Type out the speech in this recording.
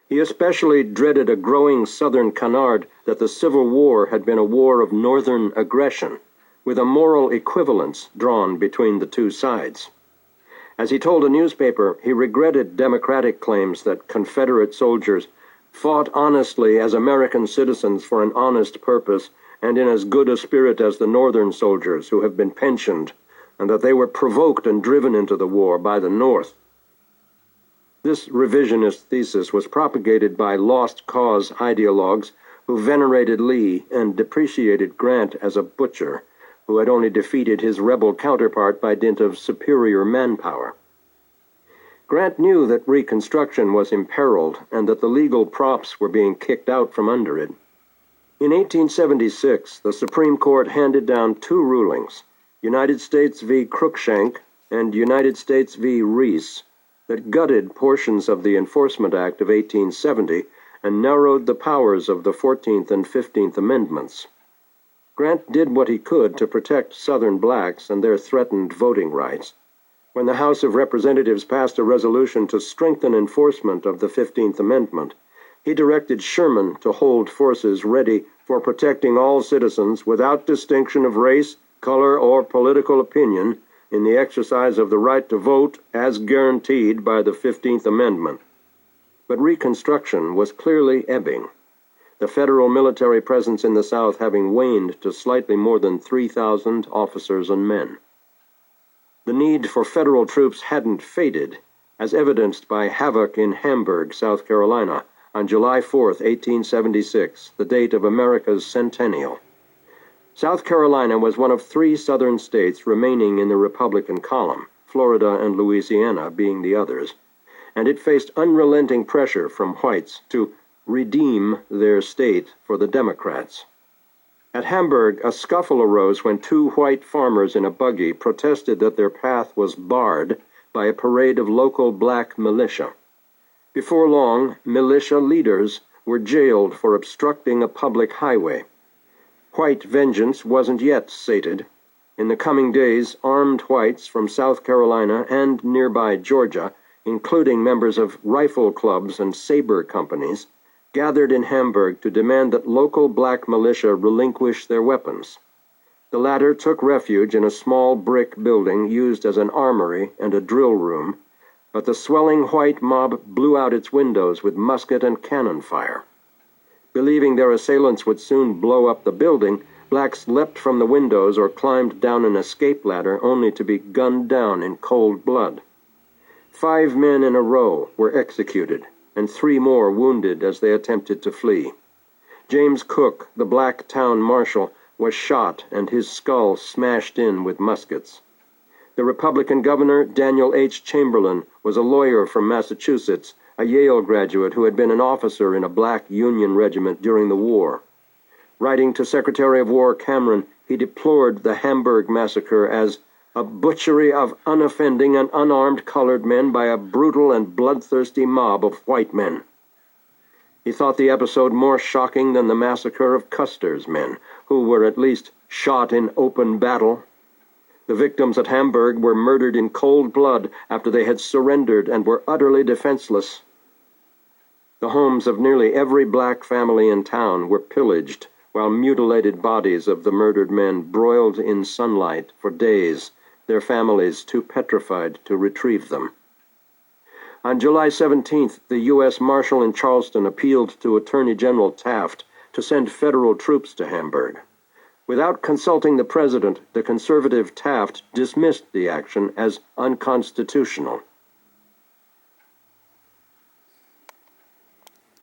He especially dreaded a growing Southern canard that the Civil War had been a war of Northern aggression, with a moral equivalence drawn between the two sides. As he told a newspaper, he regretted Democratic claims that Confederate soldiers fought honestly as American citizens for an honest purpose and in as good a spirit as the Northern soldiers who have been pensioned, and that they were provoked and driven into the war by the North. This revisionist thesis was propagated by lost cause ideologues who venerated Lee and depreciated Grant as a butcher who had only defeated his rebel counterpart by dint of superior manpower. Grant knew that Reconstruction was imperiled and that the legal props were being kicked out from under it. In 1876, the Supreme Court handed down two rulings, United States v. Cruikshank and United States v. Reese, that gutted portions of the Enforcement Act of 1870 and narrowed the powers of the 14th and 15th Amendments. Grant did what he could to protect Southern blacks and their threatened voting rights. When the House of Representatives passed a resolution to strengthen enforcement of the 15th Amendment, he directed Sherman to hold forces ready for protecting all citizens without distinction of race, color, or political opinion in the exercise of the right to vote as guaranteed by the 15th Amendment. But Reconstruction was clearly ebbing, the federal military presence in the South having waned to slightly more than 3,000 officers and men. The need for federal troops hadn't faded, as evidenced by havoc in Hamburg, South Carolina, on July 4, 1876, the date of America's centennial. South Carolina was one of three southern states remaining in the Republican column, Florida and Louisiana being the others, and it faced unrelenting pressure from whites to redeem their state for the Democrats. At Hamburg, a scuffle arose when two white farmers in a buggy protested that their path was barred by a parade of local black militia. Before long, militia leaders were jailed for obstructing a public highway. White vengeance wasn't yet sated. In the coming days, armed whites from South Carolina and nearby Georgia, including members of rifle clubs and saber companies, gathered in Hamburg to demand that local black militia relinquish their weapons. The latter took refuge in a small brick building used as an armory and a drill room, but the swelling white mob blew out its windows with musket and cannon fire. Believing their assailants would soon blow up the building, blacks leapt from the windows or climbed down an escape ladder only to be gunned down in cold blood. 5 men in a row were executed, and 3 more wounded as they attempted to flee. James Cook, the black town marshal, was shot and his skull smashed in with muskets. The Republican governor, Daniel H. Chamberlain, was a lawyer from Massachusetts, a Yale graduate who had been an officer in a black Union regiment during the war. Writing to Secretary of War Cameron, he deplored the Hamburg massacre as a butchery of unoffending and unarmed colored men by a brutal and bloodthirsty mob of white men. He thought the episode more shocking than the massacre of Custer's men, who were at least shot in open battle. The victims at Hamburg were murdered in cold blood after they had surrendered and were utterly defenseless. The homes of nearly every black family in town were pillaged, while mutilated bodies of the murdered men broiled in sunlight for days, their families too petrified to retrieve them. On July 17th, the U.S. Marshal in Charleston appealed to Attorney General Taft to send federal troops to Hamburg. Without consulting the president, the conservative Taft dismissed the action as unconstitutional.